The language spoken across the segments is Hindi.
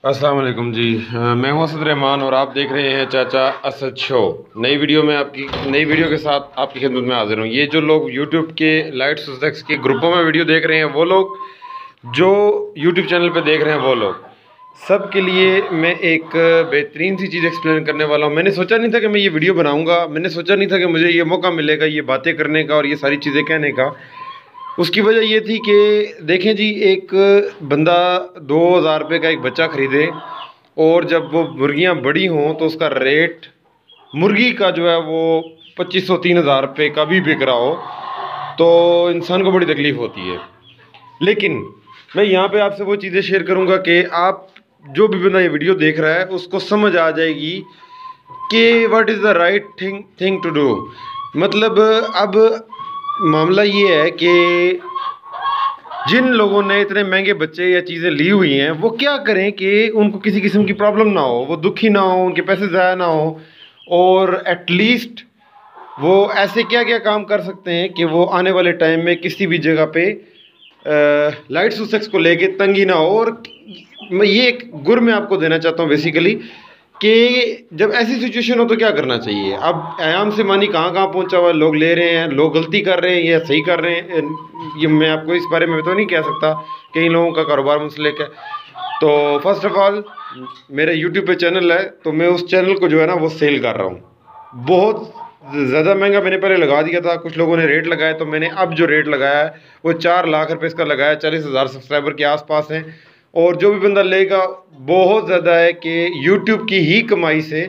अस्सलाम वालेकुम जी। मैं हूं असद रहमान और आप देख रहे हैं चाचा असद शो। नई वीडियो के साथ आपकी खिदमत में हाजिर हूं। ये जो लोग यूट्यूब के लाइट सुसेक्स के ग्रुपों में वीडियो देख रहे हैं, वो लोग जो यूट्यूब चैनल पे देख रहे हैं, वो लोग सब के लिए मैं एक बेहतरीन सी चीज़ एक्सप्लेन करने वाला हूं। मैंने सोचा नहीं था कि मैं ये वीडियो बनाऊंगा, मैंने सोचा नहीं था कि मुझे ये मौका मिलेगा ये बातें करने का और ये सारी चीज़ें कहने का। उसकी वजह ये थी कि देखें जी, एक बंदा 2,000 रुपये का एक बच्चा ख़रीदे और जब वो मुर्गियाँ बड़ी हों तो उसका रेट मुर्गी का जो है वो 2,500-3,000 रुपये का भी बिक रहा हो, तो इंसान को बड़ी तकलीफ़ होती है। लेकिन मैं यहाँ पे आपसे वो चीज़ें शेयर करूँगा कि आप जो भी बंदा ये वीडियो देख रहा है उसको समझ आ जाएगी कि what is the right thing to do. मतलब अब मामला ये है कि जिन लोगों ने इतने महंगे बच्चे या चीज़ें ली हुई हैं, वो क्या करें कि उनको किसी किस्म की प्रॉब्लम ना हो, वो दुखी ना हो, उनके पैसे ज़ाया ना हो, और एटलीस्ट वो ऐसे क्या क्या काम कर सकते हैं कि वो आने वाले टाइम में किसी भी जगह पे लाइट सुसेक्स को लेके तंगी ना हो। और मैं ये एक गुर मैं आपको देना चाहता हूँ बेसिकली कि जब ऐसी सिचुएशन हो तो क्या करना चाहिए। अब आयाम से मानी कहाँ कहाँ पहुँचा हुआ है, लोग ले रहे हैं, लोग गलती कर रहे हैं या सही कर रहे हैं, ये मैं आपको इस बारे में तो नहीं कह सकता। कई लोगों का कारोबार मुंसलिक है। तो फर्स्ट ऑफ ऑल मेरा यूट्यूब पे चैनल है, तो मैं उस चैनल को जो है ना वो सेल कर रहा हूँ। बहुत ज़्यादा महंगा मैंने पहले लगा दिया था, कुछ लोगों ने रेट लगाया, तो मैंने अब जो रेट लगाया है वो 4 लाख रुपये इसका लगाया, 40,000 सब्सक्राइबर के आसपास हैं। और जो भी बंदा लेगा, बहुत ज़्यादा है कि यूट्यूब की ही कमाई से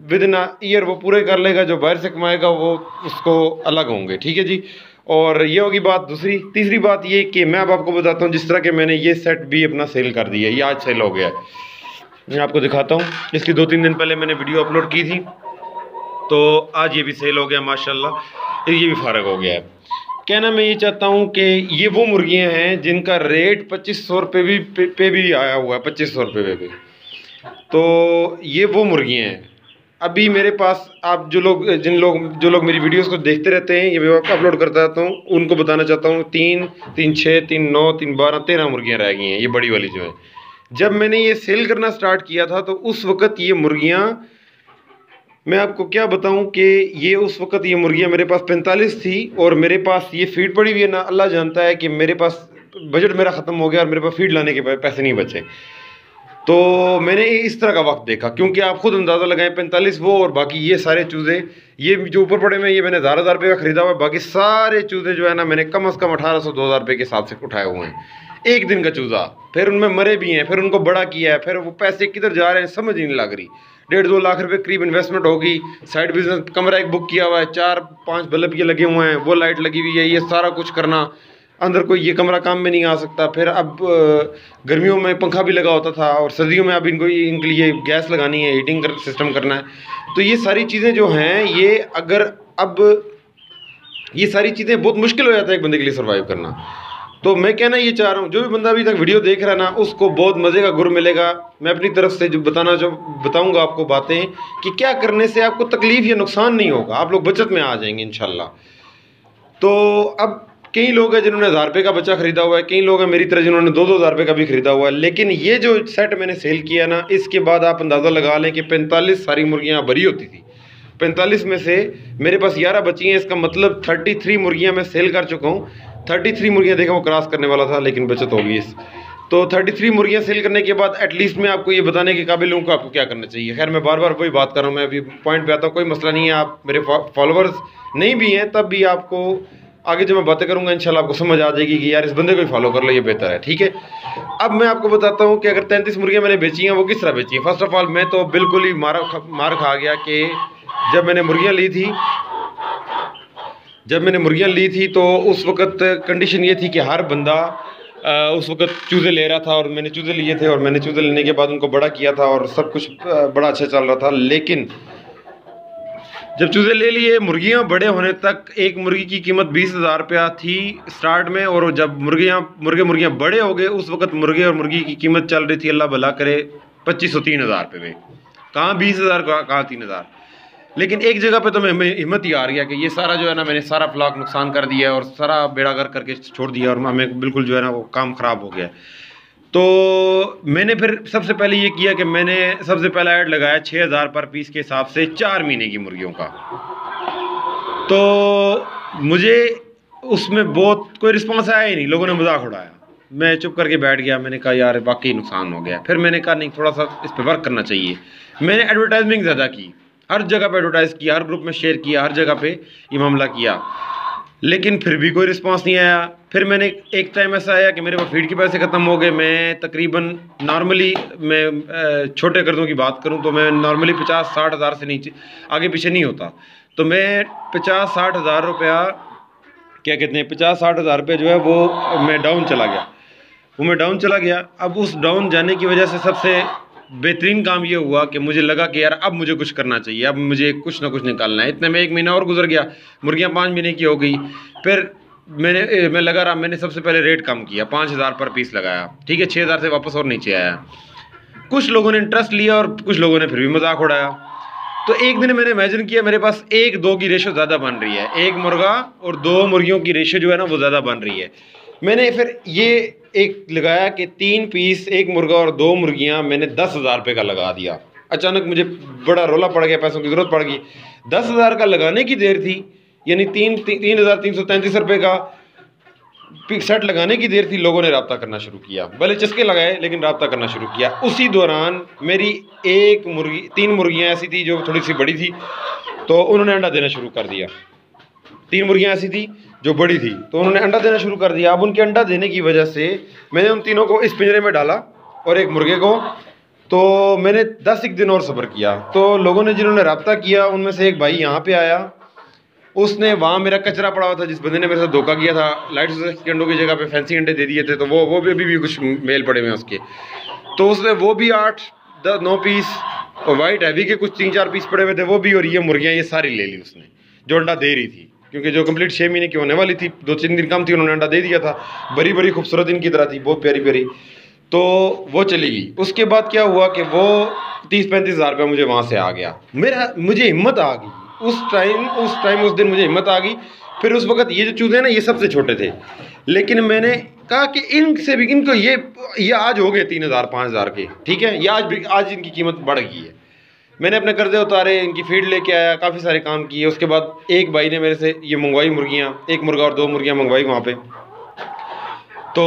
विद इन ईयर वो पूरे कर लेगा। जो बाहर से कमाएगा वो उसको अलग होंगे, ठीक है जी। और ये होगी बात। तीसरी बात ये कि मैं अब आपको बताता हूँ, जिस तरह के मैंने ये सेट भी अपना सेल कर दिया है, ये आज सेल हो गया है। मैं आपको दिखाता हूँ, इसकी 2-3 दिन पहले मैंने वीडियो अपलोड की थी, तो आज ये भी सेल हो गया माशाल्लाह, ये भी फ़ारग हो गया है। कहना मैं ये चाहता हूँ कि ये वो मुर्गियाँ हैं जिनका रेट 2,500 रुपये पे भी आया हुआ है, 2,500 रुपये पे भी। तो ये वो मुर्गियाँ हैं। अभी मेरे पास आप जो लोग मेरी वीडियोस को देखते रहते हैं, ये मैं आपको अपलोड करता रहता हूँ, उनको बताना चाहता हूँ 3, 3, 6, 3, 9, 3, 12, 13 मुर्गियाँ रह गई हैं, ये बड़ी वाली जो है। जब मैंने ये सेल करना स्टार्ट किया था तो उस वक़्त ये मुर्गियाँ, मैं आपको क्या बताऊं कि ये उस वक़्त ये मुर्गियाँ मेरे पास 45 थी, और मेरे पास ये फीड पड़ी हुई है ना, अल्लाह जानता है कि मेरे पास बजट मेरा ख़त्म हो गया और मेरे पास फीड लाने के पैसे नहीं बचे। तो मैंने इस तरह का वक्त देखा, क्योंकि आप खुद अंदाज़ा लगाएं, 45 वो और बाकी ये सारे चूज़े, ये जो ऊपर पड़े में, ये मैंने 1,000 रुपये का ख़रीदा हुआ है। बाकी सारे चूज़े जो है ना, मैंने कम से कम 1,800-2,000 रुपये के हिसाब से उठाए हुए हैं, एक दिन का चूज़ा। फिर उनमें मरे भी हैं, फिर उनको बड़ा किया है, फिर वो पैसे किधर जा रहे हैं समझ ही नहीं लग रही। 1.5-2 लाख रुपए करीब इन्वेस्टमेंट होगी। साइड बिजनेस कमरा एक बुक किया हुआ है, 4-5 बल्ब ये लगे हुए हैं, वो लाइट लगी हुई है, ये सारा कुछ करना, अंदर कोई ये कमरा काम में नहीं आ सकता। फिर अब गर्मियों में पंखा भी लगा होता था, और सर्दियों में अब इनके लिए गैस लगानी है, हीटिंग सिस्टम करना है। तो ये सारी चीज़ें जो हैं, ये अगर अब ये सारी चीज़ें बहुत मुश्किल हो जाता है एक बंदे के लिए सर्वाइव करना। तो मैं कहना ये चाह रहा हूँ, जो भी बंदा अभी तक वीडियो देख रहा है ना, उसको बहुत मज़े का गुर मिलेगा। मैं अपनी तरफ से जो बताऊँगा आपको बातें कि क्या करने से आपको तकलीफ़ या नुकसान नहीं होगा, आप लोग बचत में आ जाएंगे इंशाल्लाह। तो अब कई लोग हैं जिन्होंने 1,000 रुपये का बच्चा ख़रीदा हुआ है, कई लोग हैं मेरी तरह जिन्होंने 2-2 हज़ार रुपये का भी ख़रीदा हुआ है। लेकिन ये जो सेट मैंने सेल किया ना, इसके बाद आप अंदाज़ा लगा लें कि 45 सारी मुर्गियाँ भरी होती थी। 45 में से मेरे पास 11 बची हैं, इसका मतलब 33 मुर्गियाँ मैं सेल कर चुका हूँ। 33 मुर्गियाँ, देखा वो क्रॉस करने वाला था लेकिन बचत हो गई इस। तो 33 मुर्गियाँ सेल करने के बाद एटलीस्ट मैं आपको ये बताने के काबिल हूँ कि आपको क्या करना चाहिए। खैर मैं बार बार वही बात कर रहा हूँ, मैं अभी पॉइंट पे आता हूँ, कोई मसला नहीं है। आप मेरे फॉलोअर्स नहीं भी हैं तब भी आपको आगे जो मैं बातें करूँगा इंशाल्लाह आपको समझ आ जाएगी कि यार इस बंदे को ही फॉलो कर लो, ये बेहतर है, ठीक है। अब मैं आपको बताता हूँ कि अगर 33 मुर्गियाँ मैंने बेची हैं, वो किस तरह बेची हैं। फर्स्ट ऑफ ऑल मैं तो बिल्कुल ही मार खा गया कि जब मैंने मुर्गियाँ ली थी तो उस वक़्त कंडीशन ये थी कि हर बंदा उस वक़्त चूज़े ले रहा था, और मैंने चूज़े लिए थे, और मैंने चूज़े लेने के बाद उनको बड़ा किया था और सब कुछ बड़ा अच्छा चल रहा था। लेकिन जब चूज़े ले लिए, मुर्गियाँ बड़े होने तक एक मुर्गी की कीमत 20,000 रुपया थी स्टार्ट में, और जब मुर्गियाँ बड़े हो गए, उस वक़्त मुर्गे और मुर्गी की कीमत चल रही थी, अल्लाह भला करे, 2,500-3,000 रुपये में। कहाँ 20,000, कहाँ 3,000। लेकिन एक जगह पे तो मैं हमें हिम्मत ही आ रही है कि ये सारा जो है ना, मैंने सारा फ्लॉक नुकसान कर दिया है और सारा बेड़ा गर्क करके छोड़ दिया, और हमें बिल्कुल जो है ना वो काम ख़राब हो गया। तो मैंने फिर सबसे पहले ये किया कि मैंने सबसे पहला ऐड लगाया 6000 पर पीस के हिसाब से 4 महीने की मुर्गियों का। तो मुझे उसमें बहुत कोई रिस्पांस आया ही नहीं, लोगों ने मजाक उड़ाया। मैं चुप करके बैठ गया, मैंने कहा यार वाकई नुकसान हो गया। फिर मैंने कहा नहीं, थोड़ा सा इस पर वर्क करना चाहिए। मैंने एडवर्टाइजमेंट ज़्यादा की, हर जगह पे एडवर्टाइज़ किया, हर ग्रुप में शेयर किया, हर जगह पे ये मामला किया, लेकिन फिर भी कोई रिस्पांस नहीं आया। फिर मैंने एक टाइम ऐसा आया कि मेरे पास फीड के पैसे ख़त्म हो गए। मैं तकरीबन नॉर्मली मैं छोटे कर्ज़ों की बात करूं तो मैं नॉर्मली 50-60 हज़ार से नीचे आगे पीछे नहीं होता। तो मैं 50-60 हज़ार रुपया, क्या कहते हैं, 50-60 हज़ार रुपये जो है वो मैं डाउन चला गया। अब उस डाउन जाने की वजह से सबसे बेहतरीन काम ये हुआ कि मुझे लगा कि यार अब मुझे कुछ करना चाहिए, अब मुझे कुछ ना कुछ निकालना है। इतने में 1 महीना और गुजर गया, मुर्गियाँ 5 महीने की हो गई। फिर मैं लगा रहा, मैंने सबसे पहले रेट कम किया, 5000 पर पीस लगाया, ठीक है, 6000 से वापस और नीचे आया। कुछ लोगों ने इंटरेस्ट लिया और कुछ लोगों ने फिर भी मजाक उड़ाया। तो एक दिन मैंने इमेजिन किया मेरे पास 1-2 की रेशो ज़्यादा बन रही है, 1 मुर्गा और 2 मुर्गियों की रेशो जो है ना वो ज़्यादा बन रही है। मैंने फिर ये एक लगाया कि 3 पीस, 1 मुर्गा और 2 मुर्गियां मैंने 10,000 रुपये का लगा दिया। अचानक मुझे बड़ा रोला पड़ गया, पैसों की ज़रूरत पड़ गई। 10,000 का लगाने की देर थी, यानी 3,333 रुपये का सेट लगाने की देर थी। लोगों ने रब्ता करना शुरू किया, भले चस्के लगाए लेकिन रब्ता करना शुरू किया। उसी दौरान मेरी 3 मुर्गियाँ ऐसी थी जो थोड़ी सी बड़ी थी, तो उन्होंने अंडा देना शुरू कर दिया। 3 मुर्गियाँ ऐसी थी जो बड़ी थी, तो उन्होंने अंडा देना शुरू कर दिया। अब उनके अंडा देने की वजह से मैंने उन तीनों को इस पिंजरे में डाला और एक मुर्गे को। तो मैंने 10 दिन और सब्र किया। तो लोगों ने जिन्होंने रब्ता किया उनमें से एक भाई यहाँ पे आया, उसने वहाँ मेरा कचरा पड़ा हुआ था, जिस बंदे ने मेरे साथ धोखा किया था, लाइट के अंडों की जगह पे फैंसी अंडे दे दिए थे, तो वो भी अभी भी कुछ मेल पड़े हुए हैं उसके। तो उसने वो भी 8-9 पीस और वाइट हैवी के कुछ 3-4 पीस पड़े हुए थे वो भी, और ये मुर्गियाँ ये सारी ले ली उसने जो अंडा दे रही थी, क्योंकि जो कंप्लीट 6 महीने की होने वाली थी, 2-3 दिन कम थी, उन्होंने अंडा दे दिया था। बड़ी बड़ी खूबसूरत इनकी तरह थी, बहुत प्यारी प्यारी। तो वो चली गई। उसके बाद क्या हुआ कि वो 30-35 हज़ार रुपये मुझे वहाँ से आ गया। मुझे हिम्मत आ गई उस दिन मुझे हिम्मत आ गई। फिर उस वक्त ये जो चूज़े हैं ना ये सबसे छोटे थे, लेकिन मैंने कहा कि इनसे भी इनको ये आज हो गए 3,000-5,000 के, ठीक है, ये आज इनकी कीमत बढ़ गई है। मैंने अपने कर्जे उतारे, इनकी फीड लेके आया, काफ़ी सारे काम किए। उसके बाद एक भाई ने मेरे से ये मंगवाई मुर्गियाँ, 1 मुर्गा और 2 मुर्गियाँ मंगवाई वहाँ पे। तो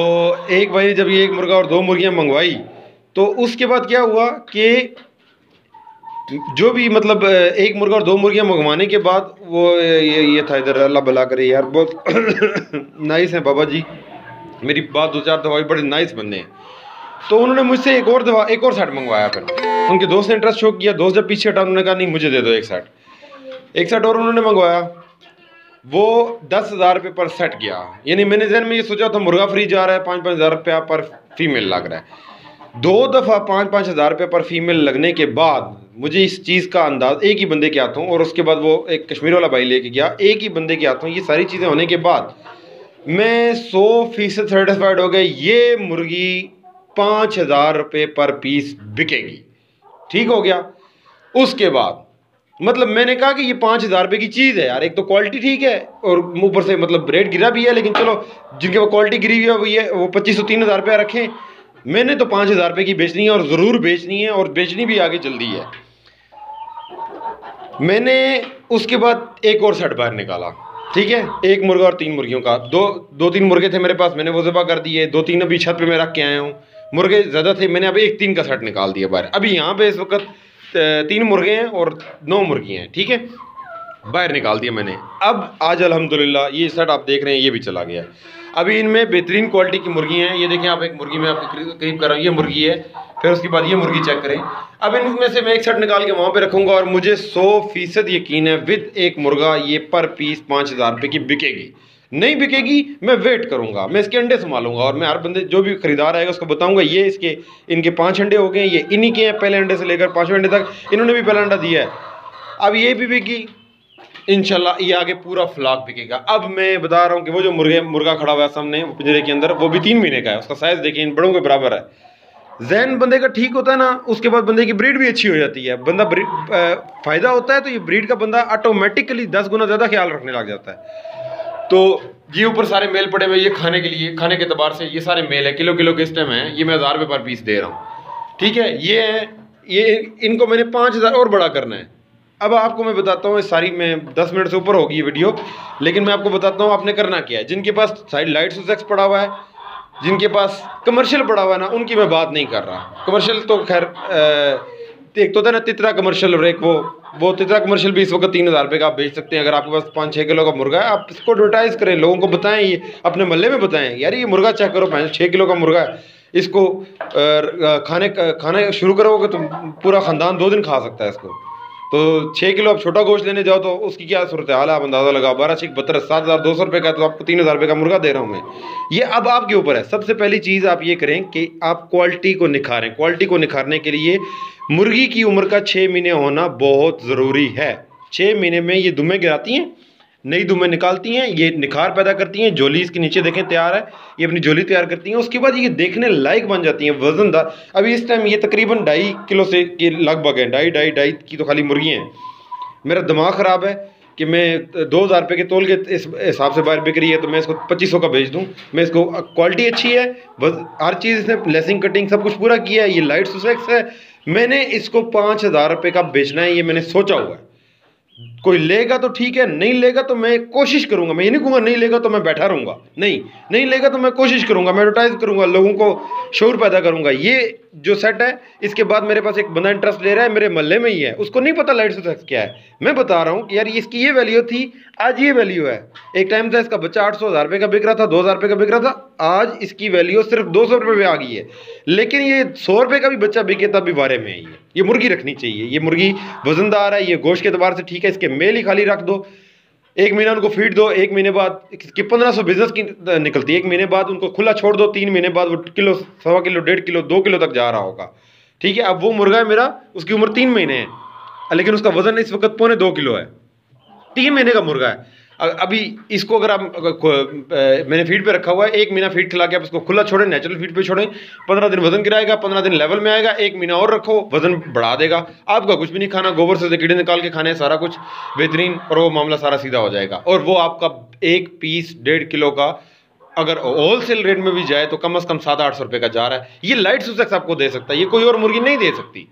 एक भाई ने जब ये 1 मुर्गा और 2 मुर्गियाँ मंगवाई, तो उसके बाद क्या हुआ कि जो भी मतलब 1 मुर्गा और 2 मुर्गियाँ मंगवाने के बाद वो ये था, इधर अल्लाह भला करे यार, बहुत नाइस है बाबा जी, मेरी बात 2-4 दफ़ा बड़े नाइस बंदे हैं। तो उन्होंने मुझसे एक और सेट मंगवाया। फिर उनके दोस्त ने इंटरेस्ट शो किया, दोस्त जब पीछे हटा उन्होंने कहा नहीं मुझे दे दो एक सेट और उन्होंने मंगवाया। वो 10,000 रुपये पर सेट गया। यानी मैंने जहन में ये सोचा था मुर्गा फ्री जा रहा है, 5-5 हज़ार रुपया पर फीमेल लग रहा है। 2 दफ़ा 5-5 हज़ार रुपये पर फीमेल लगने के बाद मुझे इस चीज़ का अंदाज़ एक ही बंदे के हाथों, और उसके बाद वो एक कश्मीर वाला भाई लेके गया, एक ही बंदे के हाथों ये सारी चीज़ें होने के बाद मैं 100% सेटिस्फाइड हो गया। ये मुर्गी 5,000 रुपये पर पीस बिकेगी, ठीक हो गया। उसके बाद मतलब मैंने कहा कि ये 5,000 रुपये की चीज़ है यार, एक तो क्वालिटी ठीक है और ऊपर से मतलब रेट गिरा भी है, लेकिन चलो जिनके वो क्वालिटी गिरी हुई है वो 2,500-3,000 रुपया रखें। मैंने तो 5,000 रुपये की बेचनी है और ज़रूर बेचनी है, और बेचनी भी आगे जल्दी है। मैंने उसके बाद एक और सेट बाहर निकाला, ठीक है, 1 मुर्गा और 3 मुर्गियों का। 2-3 मुर्गे थे मेरे पास, मैंने वो ज़बा कर दिए। 2-3 अभी छत पे मैं रख के आया हूँ। मुर्गे ज़्यादा थे, मैंने अभी 1-3 का सेट निकाल दिया बाहर। अभी यहाँ पे इस वक्त 3 मुर्गे हैं और 9 मुर्गियाँ हैं, ठीक है, बाहर निकाल दिया मैंने। अब आज अल्हम्दुलिल्लाह ये सेट आप देख रहे हैं ये भी चला गया। अभी इनमें बेहतरीन क्वालिटी की मुर्गी हैं। ये देखें आप, एक मुर्गी में आपके करीब कर रहा हूँ, ये मुर्गी है। फिर उसके बाद ये मुर्गी चेक करें। अब इनमें से मैं एक सेट निकाल के वहाँ पे रखूँगा और मुझे 100% यकीन है विद एक मुर्गा ये पर पीस 5,000 रुपये की बिकेगी। नहीं बिकेगी मैं वेट करूँगा, मैं इसके अंडे संभालूंगा, और मैं हर बंदे जो भी खरीदार आएगा उसको बताऊँगा ये इनके 5 अंडे हो गए, ये इन्हीं के हैं, पहले अंडे से लेकर 5वें अंडे तक इन्होंने भी पहला अंडा दिया है। अब ये भी बिकी इंशाल्लाह, ये आगे पूरा फ्लॉक बिकेगा। अब मैं बता रहा हूँ कि वो जो मुर्गा खड़ा हुआ है सामने पिंजरे के अंदर, वो भी 3 महीने का है। उसका साइज़ देखिए इन बड़ों के बराबर है। जहन बंदे का ठीक होता है ना, उसके बाद बंदे की ब्रीड भी अच्छी हो जाती है। बंदा फ़ायदा होता है तो ये ब्रीड का बंदा ऑटोमेटिकली 10 गुना ज़्यादा ख्याल रखने लग जाता है। तो ये ऊपर सारे मेल पड़े हुए, ये खाने के लिए, खाने के एतबार से ये सारे मेल है, किलो किलो के इस टाइम है, ये मैं 1000 रुपये पर पीस दे रहा हूँ। ठीक है, ये है, ये इनको मैंने 5000 और बड़ा करना है। अब आपको मैं बताता हूँ, सारी मैं 10 मिनट से ऊपर होगी ये वीडियो, लेकिन मैं आपको बताता हूँ आपने करना क्या है। जिनके पास साइड लाइट सुसेक्स पड़ा हुआ है, जिनके पास कमर्शियल पड़ा हुआ है ना, उनकी मैं बात नहीं कर रहा। कमर्शियल तो खैर एक तो था ना तितरा कमर्शियल, और एक वो तितरा कमर्शियल भी इस वक्त 3000 रुपये का आप बेच सकते हैं। अगर आपके पास 5-6 किलो का मुर्गा है, आप इसको एडवर्टाइज करें, लोगों को बताएं, ये अपने मोहल्ले में बताएं, यार ये मुर्गा चेक करो, 6 किलो का मुर्गा है, इसको खाने शुरू करोगे तो पूरा ख़ानदान 2 दिन खा सकता है इसको। तो 6 किलो आप छोटा गोश्त लेने जाओ तो उसकी क्या सूरत हाल है, आप अंदाज़ा लगाओ। 12×6 = 7200 रुपये का, तो आपको 3000 रुपये का मुर्गा दे रहा हूँ मैं। ये अब आपके ऊपर है। सबसे पहली चीज़ आप ये करें कि आप क्वालिटी को निखारें। क्वालिटी को निखारने के लिए मुर्गी की उम्र का 6 महीने होना बहुत ज़रूरी है। 6 महीने में ये दुम्बे गिराती हैं, नई दुम्बे निकालती हैं, ये निखार पैदा करती हैं, झोली इसके नीचे देखें तैयार है, ये अपनी झोली तैयार करती हैं। उसके बाद ये देखने लायक बन जाती हैं, वजनदार। अभी इस टाइम ये तकरीबन 2.5 किलो से के लगभग है, ढाई की तो खाली मुर्गी हैं। मेरा दिमाग ख़राब है कि मैं 2000 रुपये के तोल के इस हिसाब से बाहर बिक रही है, तो मैं इसको 2500 का बेच दूं। मैं इसको, क्वालिटी अच्छी है, बस हर चीज़ इसने लेसिंग कटिंग सब कुछ पूरा किया है। ये लाइट सुसेक्स है, मैंने इसको 5000 रुपये का बेचना है, ये मैंने सोचा हुआ है। कोई लेगा तो ठीक है, नहीं लेगा तो मैं कोशिश करूंगा। मैं ये नहीं कहूँगा नहीं लेगा तो मैं बैठा रहूंगा, नहीं लेगा तो मैं कोशिश करूंगा, मैं एडवर्टाइज करूंगा, लोगों को शौर पैदा करूंगा। ये जो सेट है, इसके बाद मेरे पास एक बंदा इंटरेस्ट ले रहा है, मेरे मोहल्ले में ही है, उसको नहीं पता लाइट सुसेक्स क्या है। मैं बता रहा हूँ कि यार इसकी ये वैल्यू थी, आज ये वैल्यू है। एक टाइम था इसका बच्चा 800-1000 रुपये का बिक रहा था, 2000 रुपये का बिक रहा था, आज इसकी वैल्यू सिर्फ 200 रुपये में आ गई है। लेकिन ये 100 रुपये का भी बच्चा बिके तब भी बारे में है। ये मुर्गी रखनी चाहिए, ये मुर्गी वजनदार है, ये गोश्त के एतबार से ठीक है। इसके मेल ही खाली रख दो, 1 महीना उनको फीड दो, 1 महीने बाद इसकी 1500 बिजनेस की निकलती है। 1 महीने बाद उनको खुला छोड़ दो, 3 महीने बाद वो किलो, 1.25 किलो, 1.5 किलो, 2 किलो तक जा रहा होगा। ठीक है, अब वो मुर्गा है मेरा, उसकी उम्र 3 महीने है, लेकिन उसका वजन इस वक्त 2.25 किलो है। 3 महीने का मुर्गा है। अभी इसको अगर आप मैंने फीड पे रखा हुआ है, 1 महीना फीड खिला के आप इसको खुला छोड़ें, नेचुरल फीड पे छोड़ें, 15 दिन वजन गिराएगा, 15 दिन लेवल में आएगा, 1 महीना और रखो, वजन बढ़ा देगा। आपका कुछ भी नहीं खाना, गोबर से कीड़े निकाल के खाने, सारा कुछ बेहतरीन, और वो मामला सारा सीधा हो जाएगा। और वो आपका एक पीस 1.5 किलो का अगर होलसेल रेट में भी जाए तो कम से कम 700-800 रुपये का जा रहा है। ये लाइट सुसेक्स आपको दे सकता है, ये कोई और मुर्गी नहीं दे सकती।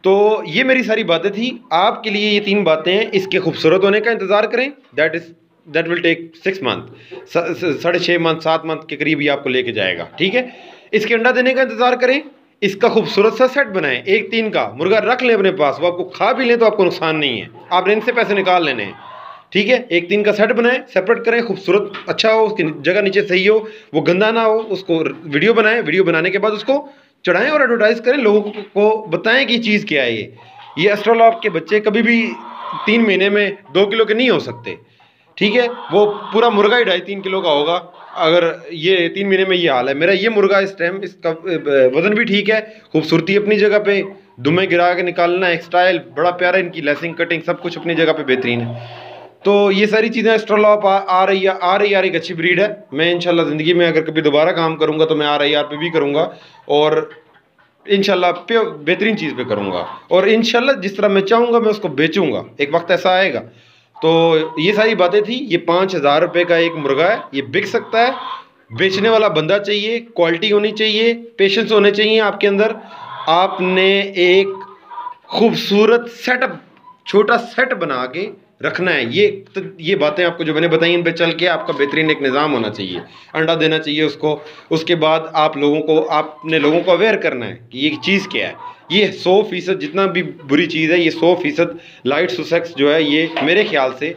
तो ये मेरी सारी बातें थी आपके लिए। ये 3 बातें हैं, इसके खूबसूरत होने का इंतज़ार करें, that will take 6 month, 6.5 month, 7 month के करीब ही आपको लेके जाएगा। ठीक है, इसके अंडा देने का इंतज़ार करें, इसका खूबसूरत सा सेट बनाएं, 1-3 का मुर्गा रख लें अपने पास, वो आपको खा भी लें तो आपको नुकसान नहीं है, आपने इनसे पैसे निकाल लेने हैं। ठीक है, 1-3 का सेट बनाएं, सेपरेट करें, खूबसूरत अच्छा हो, उसकी जगह नीचे सही हो, वो गंदा ना हो, उसको वीडियो बनाएं, वीडियो बनाने के बाद उसको चढ़ाएं और एडवर्टाइज करें, लोगों को बताएं कि चीज़ क्या है। ये एस्ट्रोलॉप के बच्चे कभी भी 3 महीने में 2 किलो के नहीं हो सकते। ठीक है, वो पूरा मुर्गा ही 2.5-3 किलो का होगा अगर ये 3 महीने में ये हाल है। मेरा ये मुर्गा इस टाइम, इसका वजन भी ठीक है, खूबसूरती अपनी जगह पे, दुम्बे गिरा के निकालना, एक स्टाइल बड़ा प्यारा, इनकी लेसिंग कटिंग सब कुछ अपनी जगह पे बेहतरीन है। तो ये सारी चीज़ें एस्ट्रोलॉप आ रही है, एक अच्छी ब्रीड है। मैं इंशाल्लाह ज़िंदगी में अगर कभी दोबारा काम करूँगा तो मैं RIR पे भी करूँगा, और इंशाल्लाह बेहतरीन चीज़ पे करूँगा, और इंशाल्लाह जिस तरह मैं चाहूँगा मैं उसको बेचूँगा, एक वक्त ऐसा आएगा। तो ये सारी बातें थी। ये 5000 रुपये का एक मुर्गा है, ये बिक सकता है, बेचने वाला बंदा चाहिए, क्वालिटी होनी चाहिए, पेशेंस होने चाहिए आपके अंदर। आपने एक खूबसूरत सेटअप, छोटा सेट बना के रखना है। ये बातें आपको जो मैंने बताई, इन पे चल के आपका बेहतरीन एक निज़ाम होना चाहिए, अंडा देना चाहिए उसको। उसके बाद आपने लोगों को अवेयर करना है कि ये चीज़ क्या है। ये 100% जितना भी बुरी चीज़ है, ये 100% लाइट सुसेक्स जो है, ये मेरे ख्याल से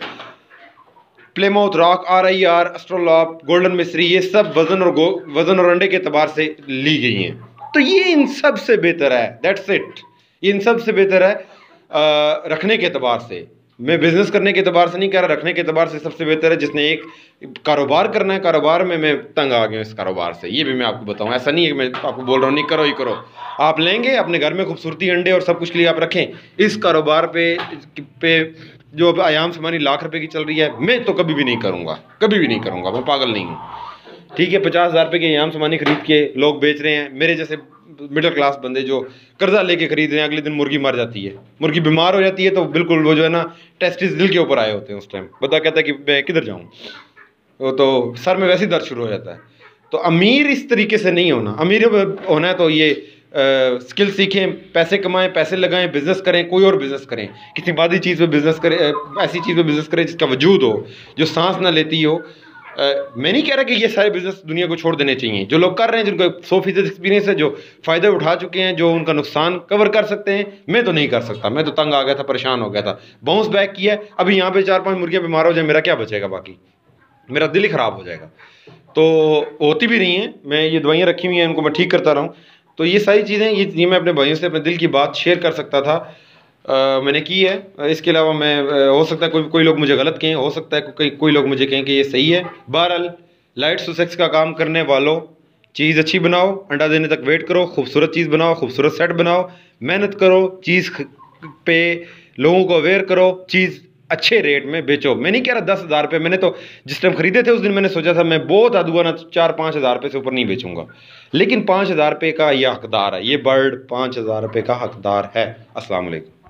प्लेमाउथ रॉक, RIR, एस्ट्रोलॉप, गोल्डन मिस्री, ये सब वज़न और अंडे के एतबार से ली गई हैं। तो ये इन सब से बेहतर है, दैट्स इट। ये इन सब से बेहतर है रखने के एतबार से। मैं बिज़नेस करने के एतबार से नहीं कह रहा, रखने के एतबार से सबसे बेहतर है। जिसने एक कारोबार करना है, कारोबार में मैं तंग आ गया इस कारोबार से, ये भी मैं आपको बताऊं। ऐसा नहीं है कि मैं आपको बोल रहा हूँ नहीं करो ही करो, आप लेंगे अपने घर में खूबसूरती, अंडे और सब कुछ के लिए आप रखें। इस कारोबार पे जो अब आयाम सामानी लाख रुपए की चल रही है, मैं तो कभी भी नहीं करूँगा, कभी भी नहीं करूँगा, मैं पागल नहीं हूँ। ठीक है, 50,000 रुपये के आयाम सामानी खरीद के लोग बेच रहे हैं। मेरे जैसे मिडिल क्लास बंदे जो कर्जा लेके खरीद रहे हैं, अगले दिन मुर्गी मर जाती है, मुर्गी बीमार हो जाती है, तो बिल्कुल वो जो है ना टेस्टिस दिल के ऊपर आए होते हैं उस टाइम, बता कहता है कि मैं किधर जाऊँ। वो तो सर में वैसे ही दर्द शुरू हो जाता है। तो अमीर इस तरीके से नहीं होना। अमीर होना है तो ये स्किल सीखें, पैसे कमाएं, पैसे लगाएं, बिजनेस करें, कोई और बिजनेस करें, किसी बादी चीज़ पे बिजनेस करें, ऐसी चीज़ पे बिजनेस करें जिसका वजूद हो, जो सांस ना लेती हो। मैं नहीं कह रहा कि ये सारे बिजनेस दुनिया को छोड़ देने चाहिए। जो लोग कर रहे हैं, जिनको 100% एक्सपीरियंस है, जो फ़ायदे उठा चुके हैं, जो उनका नुकसान कवर कर सकते हैं, मैं तो नहीं कर सकता। मैं तो तंग आ गया था, परेशान हो गया था, बाउंस बैक किया। अभी यहाँ पे 4-5 मुर्गियाँ बीमार हो जाए, मेरा क्या बचेगा? बाकी मेरा दिल ही ख़राब हो जाएगा। तो होती भी नहीं है, मैं ये दवाइयाँ रखी हुई हैं, इनको मैं ठीक करता रहूँ। तो ये सारी चीज़ें, ये मैं अपने भाइयों से अपने दिल की बात शेयर कर सकता था, मैंने की है। इसके अलावा मैं हो सकता है कोई लोग मुझे गलत कहें, हो सकता है कोई लोग मुझे कहें कि ये सही है। बहरहाल लाइट सुसेक्स का काम करने वालों, चीज़ अच्छी बनाओ, अंडा देने तक वेट करो, खूबसूरत चीज़ बनाओ, खूबसूरत सेट बनाओ, मेहनत करो, चीज़ पे लोगों को अवेयर करो, चीज़ अच्छे रेट में बेचो। मैं नहीं कह रहा 10,000 रुपये, मैंने तो जिस टाइम खरीदे थे उस दिन मैंने सोचा था मैं बहुत अधूरा ना 4-5 हज़ार रुपये से ऊपर नहीं बेचूंगा, लेकिन 5,000 रुपये का ये हकदार है, ये बर्ड 5,000 रुपये का हकदार है। अस्सलाम वालेकुम।